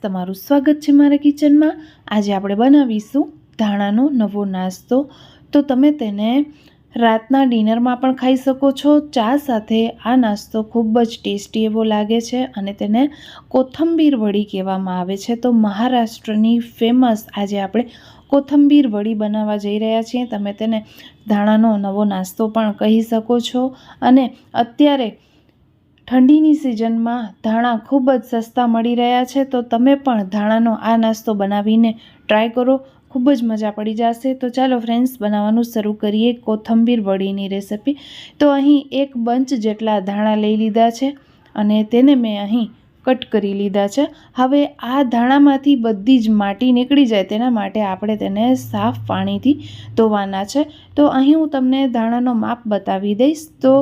તમારું સ્વાગત છે મારા કિચનમાં। આજે આપણે બનાવીશું ધાણાનો નવો નાસ્તો। તો તમે તેને રાતના ડિનરમાં પણ ખાઈ શકો છો। ચા સાથે આ નાસ્તો ખૂબ જ ટેસ્ટી એવો લાગે છે અને તેને કોથંબીર વડી કહેવામાં આવે છે। તો મહારાષ્ટ્રની ફેમસ આજે આપણે કોથંબીર વડી બનાવવા જઈ રહ્યા છીએ। તમે તેને ધાણાનો નવો નાસ્તો પણ કહી શકો છો। અને અત્યારે ठंडीनी सीजन में धाणा खूब ज सस्ता मळी रह्या छे, तो तमे पण धाणानो आ नास्तो बनावीने ट्राय करो, खूब ज मजा पड़ी जाशे। तो चलो फ्रेंड्स बनाववानुं शरू करीए कोथंबीर वड़ीनी रेसिपी। तो अहीं एक बंच जेटला धाणा लई लीधा छे अने तेने मैं अहीं कट करी लीधा छे। हवे आ धाणामांथी बधी ज माटी નીકળી जाए तेना माटे आपणे तेने साफ पाणीथी धोवाना छे। तो अहीं हूँ तमने धाणानो माप बतावी दईश। तो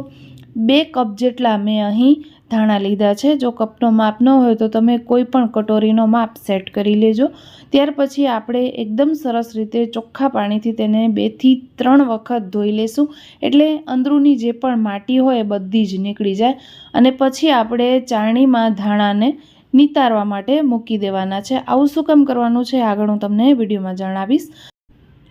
2 कप जेटला मैं अहीं धाणा लीधा छे। जो कपनो माप न होय तो तमे कोईपण कटोरीनो माप सेट करी लेजो। त्यार पछी आपणे एकदम सरस रीते ચોખ્ખા पाणीथी तेने 2 થી 3 वखत धोई लेशुं, एटले अंदरूनी जे पण माटी होय बधी ज નીકળી जाए। अने पछी आपणे चाळणीमां धाणाने नितारवा माटे मूकी देवाना छे। आवुं शुं काम करवानुं छे आगळ हुं तमने विडियोमां जणावीश।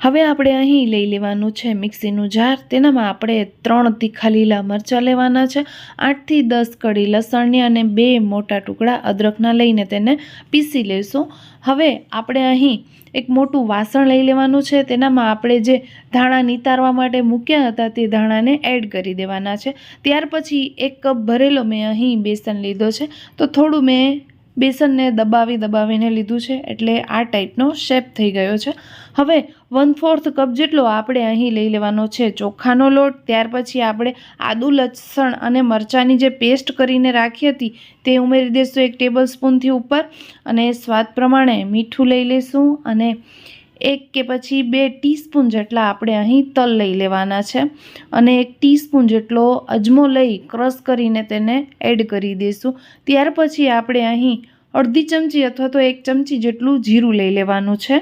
हवे आपणे अहीं लई लेवानुं छे मिक्सीनुं जार। तेनामां आपणे 3 तीखा लीला मरचा लेवाना छे, 8 થી 10 कड़ी लसणनी अने 2 मोटा टुकड़ा अदरकना लईने तेने पीसी लेशुं। हवे आपणे अहीं एक मोटुं वासण लई लेवानुं छे। तेनामां आपणे जे धाणा नितारवा माटे मूक्या हता ते धाणाने एड करी देवाना छे। त्यार पछी 1 कप भरेलो मैं अहीं बेसन लीधो छे। तो थोड़ुं मैं बेसन ने दबावीने लीधुं छे, एटले आ टाइपनो शेप थई गयो छे। हवे 1/4 कप जेटलो आपणे अहीं लई लेवानो छे ચોખાનો લોટ। त्यार पछी आपणे आदू लसण अने मरचानी जे पेस्ट करीने राखी हती ते उमेरी देशुं 1 टेबलस्पूनथी उपर। अने स्वाद प्रमाणे मीठुं लई लेशुं अने 1 के पछी 2 टीस्पून जेटला आपणे अहीं तल लई लेवाना छे अने 1 टीस्पून जेटलो अजमो लई क्रश करीने तेने एड करी देशुं। त्यार पछी आपणे अहीं अर्धी चमची अथवा तो 1 चमची जेटलुं जीरुं लई लेवानुं छे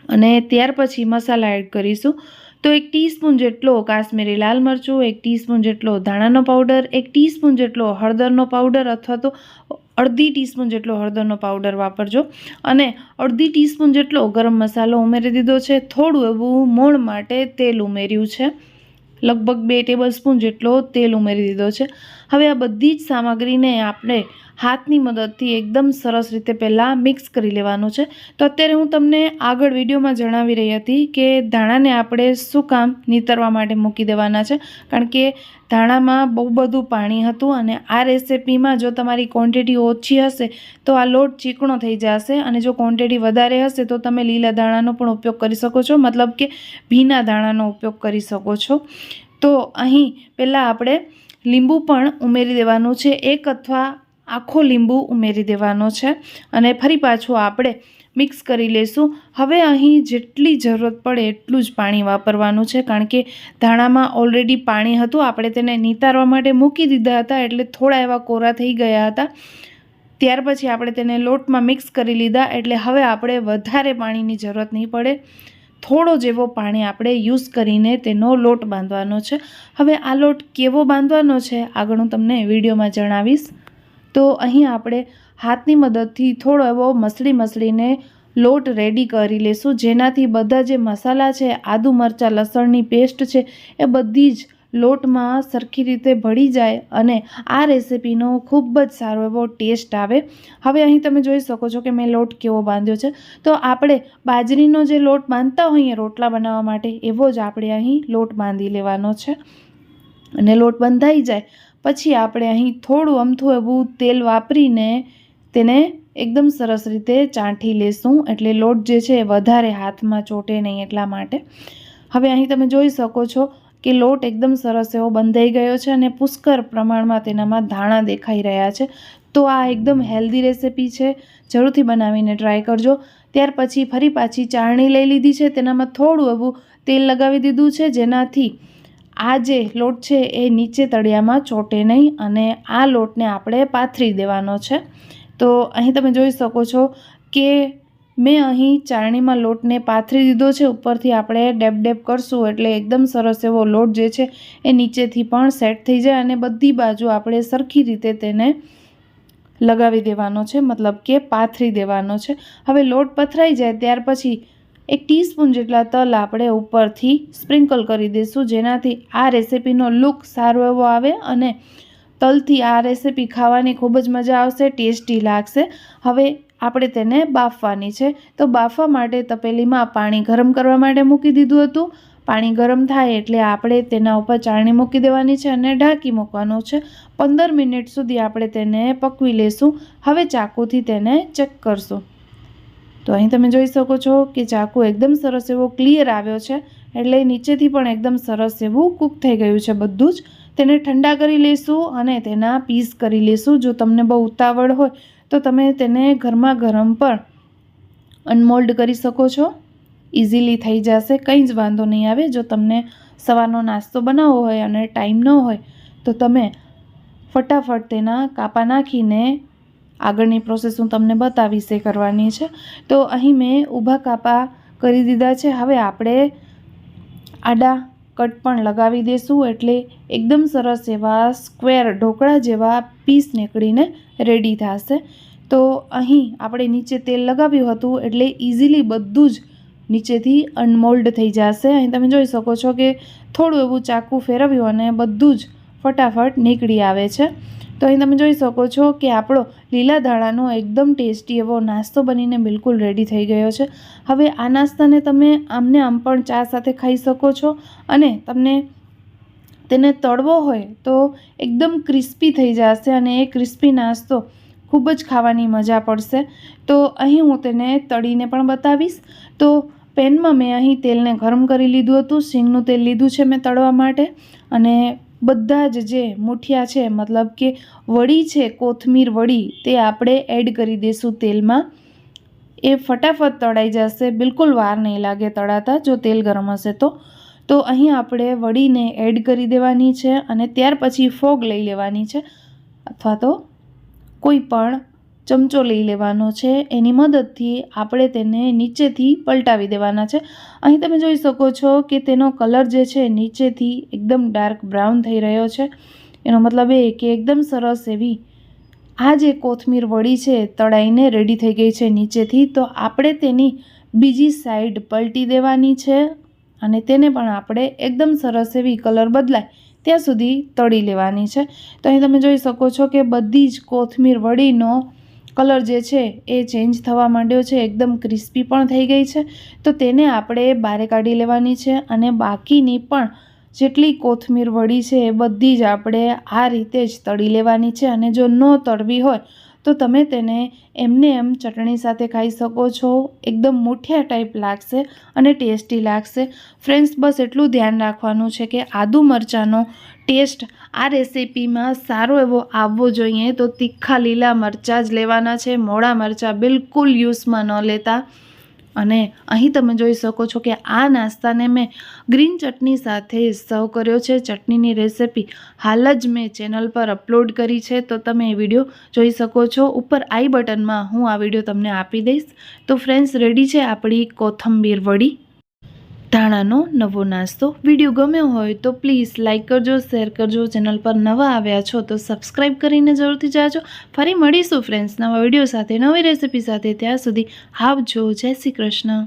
अने त्यार पछी मसाला एड करीशुं। तो 1 टीस्पून जेटलो काश्मीरी लाल मरचुं, 1 टीस्पून जेटलो धाणानो पाउडर, 1 टीस्पून जेटलो हळदरनो पाउडर अथवा तो अर्धी टीस्पून जेटलो हळदरनो पाउडर वापरजो अने अर्धी टीस्पून जेटलो गरम मसालो उमेरी दीधो छे। थोड़ुं एवुं मोण माटे तेल उमेर्युं छे, लगभग 2 टेबलस्पून जेटलो तेल उमेरी दीधो छे। हवे आ बधी ज सामग्रीने आपणे हाथनी मददथी एकदम सरस रीते पहेला मिक्स करी लेवानुं छे। तो अत्यारे हूँ तमने आगळ विडियोमां जणावी रही हती के धाणाने आपणे शुं काम नितरवा माटे मूकी देवाना छे, कारण के धाणामां बहु बधुं पाणी हतुं अने आ रेसिपीमां जो तमारी क्वोंटिटी ओછી हशे तो आ लोट चीकणो थई जशे अने जो क्वोंटिटी वधारे हशे तो तमे लीला धाणानो पण उपयोग करी शको छो, मतलब के भीना धाणानो उपयोग करी शको छो। तो अहीं पहेला आपणे લીંબુ पण उमेरी देवानुं छे, 1 अथवा आखो લીંબુ उमेरी देवानो छे अने फरी पाछुं आपणे मिक्स करी लेशुं। हवे अहीं जेटली जरूरत पड़े एटलुं ज पाणी वापरवानुं छे, कारण के धाणामां ऑलरेडी पाणी हतुं, आपणे तेने नितारवा माटे मूकी दीधा हता एटले थोड़ा एवा कोरा थई गया हता। त्यार पछी आपणे तेने लोटमां मिक्स करी लीधा एटले हवे आपणे वधारे पाणीनी जरूरत नहीं पड़े। थोड़ो जेवो पाणी आपणे यूज करीने तेनो लोट बांधवानो छे। हवे आ लोट केवो बांधवानो छे आगळ हुं तमने विडियोमां जणावीश। तो अहीं आपणे हाथनी मददथी थोड़ो एवो मसळीने लोट रेडी करी लेशुं, जेनाथी बधा जे मसाला छे, आदू मरचा लसणनी पेस्ट छे ए बधी ज लोटमां सरखी रीते भળી जाए अने आ रेसिपीनो खूब ज सारो एवो टेस्ट आवे। हवे अहीं तमे जोई शको छो के मैं लोट केवो बांध्यो छे। तो आपणे बाजरीनो जे लोट बांधता होईए रोटला बनाववा माटे एवो ज आपणे अहीं लोट बांधी लेवानो छे अने लोट बंधाई जाए पछी आपणे अहीं थोड़ुं अमथुं एवुं तेल वापरीने तेने एकदम सरस रीते चांठी लेशुं, एटले लोट जे छे वधारे हाथमां ચોટે नहीं एटला माटे। हवे अहीं तमे जोई शको छो के लोट एकदम सरस एवो बंधाई गयो छे अने पुष्कर प्रमाणमां तेनामां धाणा देखाई रह्या छे। तो आ एकदम हेल्धी रेसिपी छे, जरूरथी बनावीने ट्राय करजो। त्यार पछी फरी पाછી चाळणी लई लीधी छे, तेनामां थोड़ुं एवुं तेल लगावी दीधुं छे जेनाथी आ जे लोट छे ए नीचे तळियामां ચોટે नहीं अने आ लोटने आपणे पाथरी देवानो छे। तो अहीं तमे जोई शको छो के मैं अहीं चाळणीमां लोटने पाथरी दीधो छे। उपरथी आपणे डेब करशुं एटले एकदम सरस एवो लोट जे छे ए नीचेथी पण सेट थई जाय अने बधी बाजु आपणे सरखी रीते तेने લગાવી દેવાનો છે, મતલબ કે પાથરી દેવાનો છે। હવે લોટ પથરાઈ જાય ત્યાર પછી 1 ટીસ્પૂન જેટલા તલ આપણે ઉપરથી સ્પ્રિંકલ કરી દઈશું, જેનાથી આ રેસિપીનો લુક સારો એવો આવે અને તલથી આ રેસિપી ખાવાની ખૂબ જ મજા આવશે, ટેસ્ટી લાગશે। હવે આપણે તેને બાફવાની છે, તો બાફવા માટે તપેલીમાં પાણી ગરમ કરવા માટે મૂકી દીધું હતું। પાણી ગરમ થાય એટલે આપણે તેના ઉપર ચાળણી મૂકી દેવાની છે અને ઢાંકી મૂકવાનું છે। 15 મિનિટ સુધી આપણે તેને પકવી લેશું। હવે ચાકુથી તેને ચેક કરશું। તો અહીં તમે જોઈ શકો છો કે ચાકુ એકદમ સરસ એવો ક્લિયર આવ્યો છે, એટલે નીચેથી પણ એકદમ સરસ એવું કૂક થઈ ગયું છે બધું જ। તેને ઠંડા કરી લઈશું અને તેના પીસ કરી લઈશું। જો તમને બહુ ઉતાવળ હોય તો તમે તેને ગરમા ગરમ પણ અનમોલ્ડ કરી શકો છો, ઇઝીલી થઈ જશે, કંઈ જ વાંધો નહીં આવે। જો તમને સવારનો નાસ્તો બનાવવો હોય અને ટાઈમ ન હોય તો તમે ફટાફટ તેના કાપા નાખીને આગળની પ્રોસેસ હું તમને બતાવીશ એ કરવાની છે। તો અહીં મેં ઊભા કાપા કરી દીધા છે। હવે આપણે આડા કટ પણ લગાવી દઈશું, એટલે એકદમ સરસ એવા સ્ક્વેર ઢોકળા જેવા પીસ નીકળીને રેડી થશે। તો અહીં આપણે નીચે તેલ લગાવ્યું હતું એટલે ઇઝીલી બધું જ નીચેથી અનમોલ્ડ થઈ જશે। અહીં તમે જોઈ શકો છો કે થોડું એવું ચાકુ ફેરવ્યું અને બધું જ ફટાફટ નીકળી આવે છે। તો અહીં તમે જોઈ શકો છો કે આપણો લીલા ધાણાનો એકદમ ટેસ્ટી એવો નાસ્તો બનીને બિલકુલ રેડી થઈ ગયો છે। હવે આ નાસ્તાને તમે આમને આમ પણ ચા સાથે ખાઈ શકો છો, અને તમને તેને તળવો હોય તો એકદમ ક્રિસ્પી થઈ જશે અને એ ક્રિસ્પી નાસ્તો ખૂબ જ ખાવાની મજા પડશે। તો અહીં હું તેને તળીને પણ બતાવીશ। તો પેનમાં મેં અહીં તેલને ગરમ કરી લીધું હતું, સિંગનું તેલ લીધું છે મેં તળવા માટે, અને બધા જ જે મુઠિયા છે, મતલબ કે વડી છે, કોથમીર વડી, તે આપણે એડ કરી દઈશું તેલમાં। એ ફટાફટ તળાઈ જશે, બિલકુલ વાર નહીં લાગે તળાતા જો તેલ ગરમ હશે તો। તો અહીં આપણે વડીને એડ કરી દેવાની છે અને ત્યાર પછી ફોગ લઈ લેવાની છે, અથવા તો કોઈ પણ ચમચો લઈ લેવાનો છે, એની મદદથી આપણે તેને નીચેથી પલટાવી દેવાના છે। અહીં તમે જોઈ શકો છો કે તેનો કલર જે છે નીચેથી એકદમ ડાર્ક બ્રાઉન થઈ રહ્યો છે। એનો મતલબ એ કે એકદમ સરસ એવી આ જે કોથમીર વડી છે તળાઈને રેડી થઈ ગઈ છે નીચેથી। તો આપણે તેની બીજી સાઈડ પલટી દેવાની છે અને તેને પણ આપણે એકદમ સરસ એવી કલર બદલાય ત્યાં સુધી તળી લેવાની છે। તો અહીં તમે જોઈ શકો છો કે બધી જ કોથમીર વડીનો કલર જે છે એ ચેન્જ થવા માંડ્યો છે, એકદમ ક્રિસ્પી પણ થઈ ગઈ છે। તો તેને આપણે બહાર કાઢી લેવાની છે અને બાકીની પણ જેટલી કોથમીર વડી છે એ બધી જ આપણે આ રીતે જ તળી લેવાની છે। અને જો ન તળવી હોય તો તમે તેને એમને એમ ચટણી સાથે ખાઈ શકો છો, એકદમ મુઠિયા ટાઈપ લાગશે અને ટેસ્ટી લાગશે। ફ્રેન્ડ્સ, બસ એટલું ધ્યાન રાખવાનું છે કે આદુ મરચાંનો ટેસ્ટ આ રેસિપીમાં સારો એવો આવવો જોઈએ, તો તીખા લીલા મરચાં જ લેવાના છે, મોળા મરચાં બિલકુલ યુઝમાં ન લેતા। અને અહીં તમે જોઈ શકો છો કે આ નાસ્તાને મેં ગ્રીન ચટણી સાથે સર્વ કર્યો છે। ચટણીની રેસિપી હાલ જ મેં ચેનલ પર અપલોડ કરી છે, તો તમે એ વિડીયો જોઈ શકો છો। ઉપર આઈ બટનમાં હું આ વિડીયો તમને આપી દઈશ। તો ફ્રેન્ડ્સ, રેડી છે આપણી કોથંબીર વડી, ધાણાનો નવો નાસ્તો। વિડીયો ગમ્યો હોય તો પ્લીઝ લાઇક કરજો, શેર કરજો। ચેનલ પર નવા આવ્યા છો તો સબસ્ક્રાઈબ કરીને જરૂરથી જાજો। ફરી મળીશું ફ્રેન્ડ્સ નવા વિડીયો સાથે, નવી રેસિપી સાથે। ત્યાં સુધી આવજો, જય શ્રી કૃષ્ણ।